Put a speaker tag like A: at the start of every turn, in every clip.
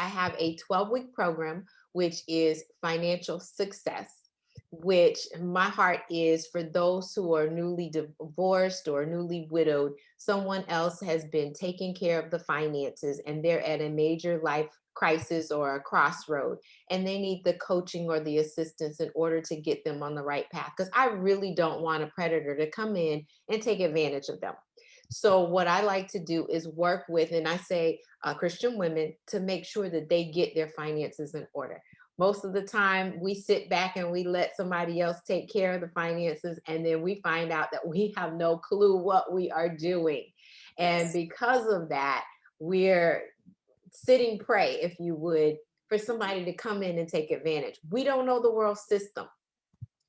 A: I have a 12-week program, which is financial success, which my heart is for those who are newly divorced or newly widowed. Someone else has been taking care of the finances and they're at a major life crisis or a crossroad, and they need the coaching or the assistance in order to get them on the right path. Because I really don't want a predator to come in and take advantage of them. So what I like to do is work with, and I say Christian women, to make sure that they get their finances in order. Most of the time, we sit back and we let somebody else take care of the finances, and then we find out that we have no clue what we are doing. And because of that, we're sitting prey, if you would, for somebody to come in and take advantage. We don't know the world system.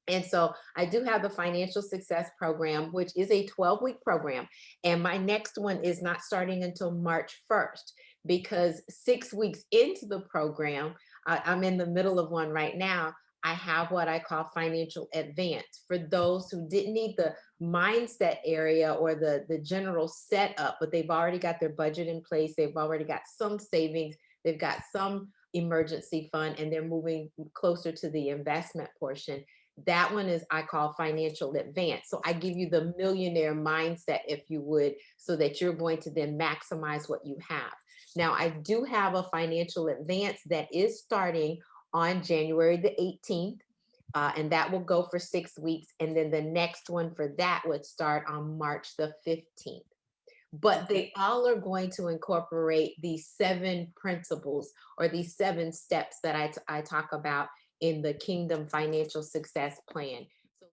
A: And so I do have the financial success program, which is a 12-week program. And my next one is not starting until March 1st, because 6 weeks into the program, I'm in the middle of one right now. I have what I call financial advance for those who didn't need the mindset area or the general setup, but they've already got their budget in place. They've already got some savings. They've got some emergency fund, and they're moving closer to the investment portion. That one is, I call financial advance. So I give you the millionaire mindset, if you would, so that you're going to then maximize what you have. Now, I do have a financial advance that is starting on January the 18th. And that will go for 6 weeks. And then the next one for that would start on March the 15th. But they all are going to incorporate these 7 principles or these 7 steps that I talk about in the Kingdom Financial Success Plan.